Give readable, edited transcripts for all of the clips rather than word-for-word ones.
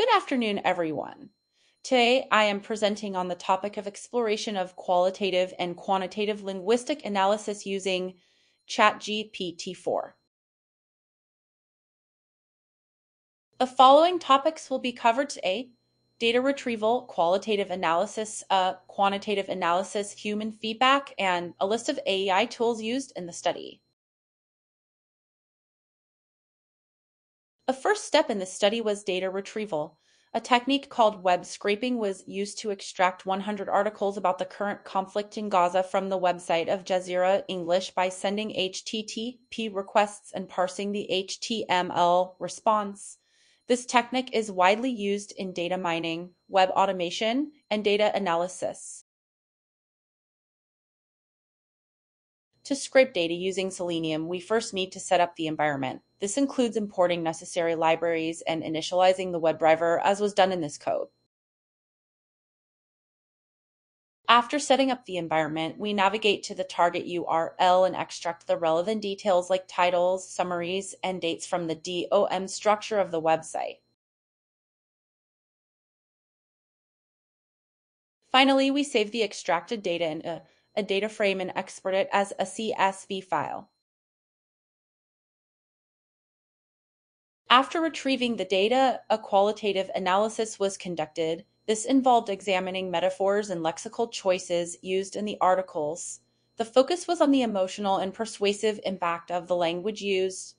Good afternoon, everyone. Today, I am presenting on the topic of exploration of qualitative and quantitative linguistic analysis using ChatGPT-4. The following topics will be covered today: data retrieval, qualitative analysis, quantitative analysis, human feedback, and a list of AI tools used in the study. A first step in this study was data retrieval. A technique called web scraping was used to extract 100 articles about the current conflict in Gaza from the website of Jazeera English by sending HTTP requests and parsing the HTML response. This technique is widely used in data mining, web automation, and data analysis. To scrape data using Selenium, we first need to set up the environment. This includes importing necessary libraries and initializing the WebDriver, as was done in this code. After setting up the environment, we navigate to the target URL and extract the relevant details like titles, summaries, and dates from the DOM structure of the website. Finally, we save the extracted data in a data frame and export it as a CSV file. After retrieving the data, a qualitative analysis was conducted. This involved examining metaphors and lexical choices used in the articles. The focus was on the emotional and persuasive impact of the language used.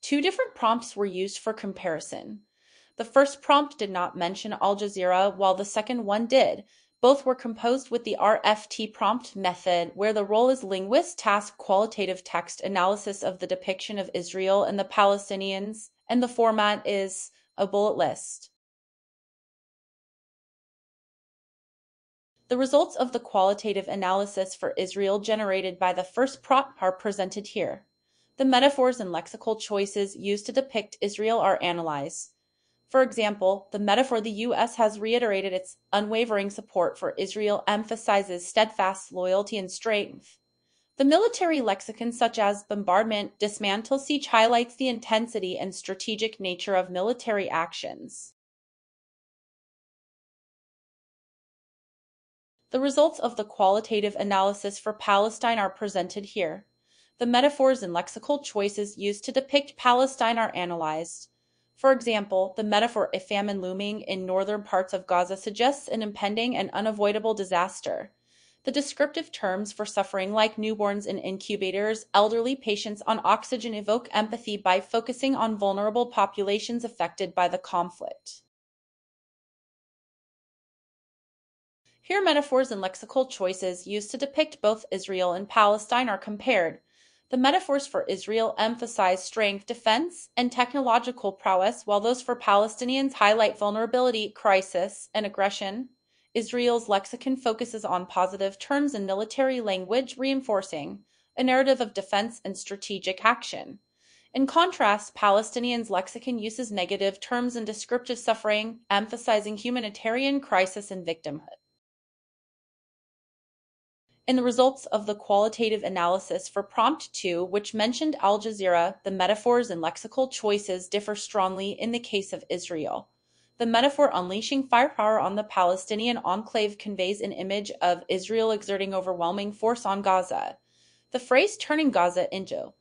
Two different prompts were used for comparison. The first prompt did not mention Al Jazeera, while the second one did. Both were composed with the RFT prompt method, where the role is linguist task qualitative text analysis of the depiction of Israel and the Palestinians, and the format is a bullet list. The results of the qualitative analysis for Israel generated by the first prompt are presented here. The metaphors and lexical choices used to depict Israel are analyzed. For example, the metaphor the U.S. has reiterated its unwavering support for Israel emphasizes steadfast loyalty and strength. The military lexicon such as bombardment, dismantle, siege highlights the intensity and strategic nature of military actions. The results of the qualitative analysis for Palestine are presented here. The metaphors and lexical choices used to depict Palestine are analyzed. For example, the metaphor "a famine looming" in northern parts of Gaza suggests an impending and unavoidable disaster. The descriptive terms for suffering like newborns in incubators, elderly patients on oxygen evoke empathy by focusing on vulnerable populations affected by the conflict. Here, metaphors and lexical choices used to depict both Israel and Palestine are compared. The metaphors for Israel emphasize strength, defense, and technological prowess, while those for Palestinians highlight vulnerability, crisis, and aggression. Israel's lexicon focuses on positive terms and military language, reinforcing a narrative of defense and strategic action. In contrast, Palestinians' lexicon uses negative terms and descriptive suffering, emphasizing humanitarian crisis and victimhood. In the results of the qualitative analysis for Prompt 2, which mentioned Al Jazeera, the metaphors and lexical choices differ strongly in the case of Israel. The metaphor unleashing firepower on the Palestinian enclave conveys an image of Israel exerting overwhelming force on Gaza. The phrase turning Gaza into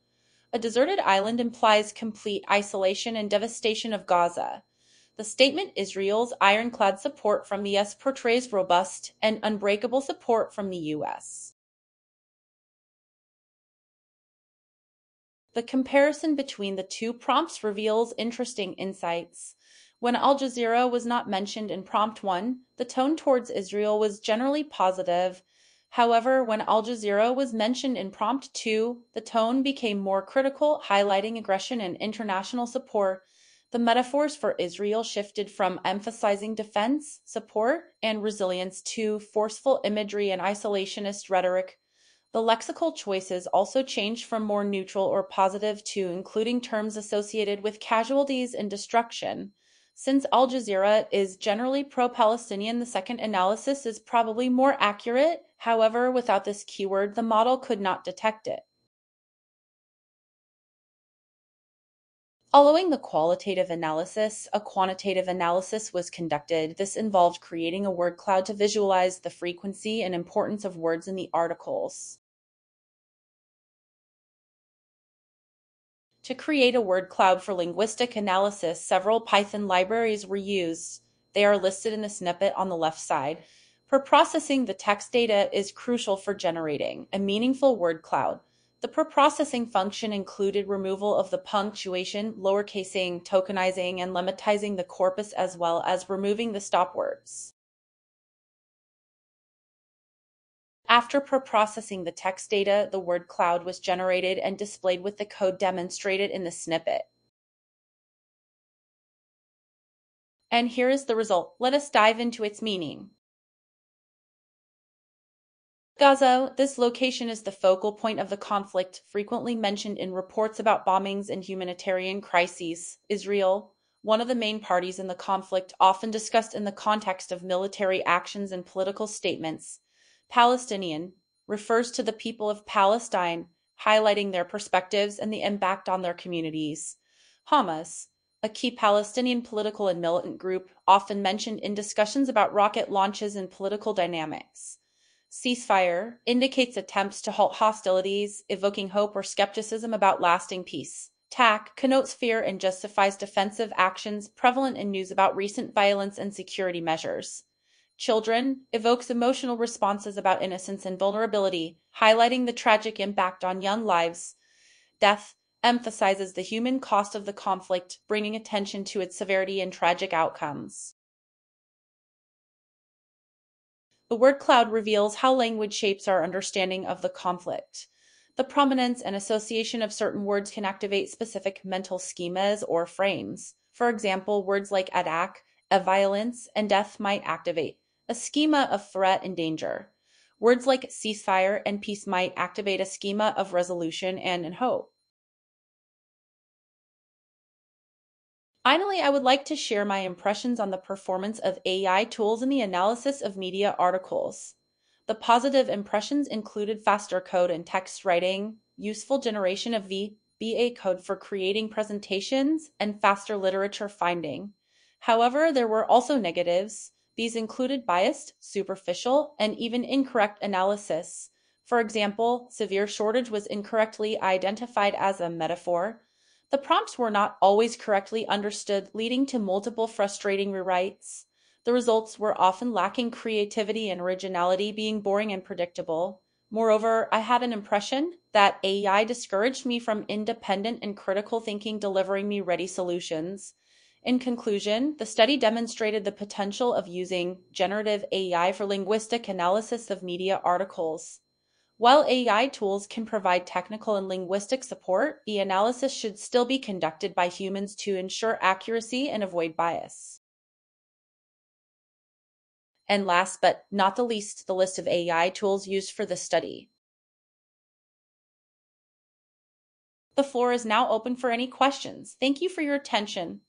a deserted island implies complete isolation and devastation of Gaza. The statement Israel's ironclad support from the U.S. portrays robust and unbreakable support from the U.S. The comparison between the two prompts reveals interesting insights. When Al Jazeera was not mentioned in Prompt 1, the tone towards Israel was generally positive. However, when Al Jazeera was mentioned in Prompt 2, the tone became more critical, highlighting aggression and international support. The metaphors for Israel shifted from emphasizing defense, support, and resilience to forceful imagery and isolationist rhetoric. The lexical choices also changed from more neutral or positive to including terms associated with casualties and destruction. Since Al Jazeera is generally pro-Palestinian, the second analysis is probably more accurate. However, without this keyword, the model could not detect it. Following the qualitative analysis, a quantitative analysis was conducted. This involved creating a word cloud to visualize the frequency and importance of words in the articles. To create a word cloud for linguistic analysis, several Python libraries were used. They are listed in the snippet on the left side. Preprocessing the text data is crucial for generating a meaningful word cloud. The preprocessing function included removal of the punctuation, lowercasing, tokenizing, and lemmatizing the corpus, as well as removing the stop words. After preprocessing the text data, the word cloud was generated and displayed with the code demonstrated in the snippet. And here is the result. Let us dive into its meaning. Gaza, this location is the focal point of the conflict, frequently mentioned in reports about bombings and humanitarian crises. Israel, one of the main parties in the conflict, often discussed in the context of military actions and political statements. Palestinian refers to the people of Palestine, highlighting their perspectives and the impact on their communities. Hamas, a key Palestinian political and militant group, often mentioned in discussions about rocket launches and political dynamics. Ceasefire indicates attempts to halt hostilities, evoking hope or skepticism about lasting peace. TAC connotes fear and justifies defensive actions prevalent in news about recent violence and security measures. Children evokes emotional responses about innocence and vulnerability, highlighting the tragic impact on young lives. Death emphasizes the human cost of the conflict, bringing attention to its severity and tragic outcomes. The word cloud reveals how language shapes our understanding of the conflict. The prominence and association of certain words can activate specific mental schemas or frames. For example, words like attack, violence, and death might activate a schema of threat and danger. Words like ceasefire and peace might activate a schema of resolution and hope. Finally, I would like to share my impressions on the performance of AI tools in the analysis of media articles. The positive impressions included faster code and text writing, useful generation of VBA code for creating presentations, and faster literature finding. However, there were also negatives. These included biased, superficial, and even incorrect analysis. For example, severe shortage was incorrectly identified as a metaphor. The prompts were not always correctly understood, leading to multiple frustrating rewrites. The results were often lacking creativity and originality, being boring and predictable. Moreover, I had an impression that AI discouraged me from independent and critical thinking, delivering me ready solutions. In conclusion, the study demonstrated the potential of using generative AI for linguistic analysis of media articles. While AI tools can provide technical and linguistic support, the analysis should still be conducted by humans to ensure accuracy and avoid bias. And last but not the least, the list of AI tools used for the study. The floor is now open for any questions. Thank you for your attention.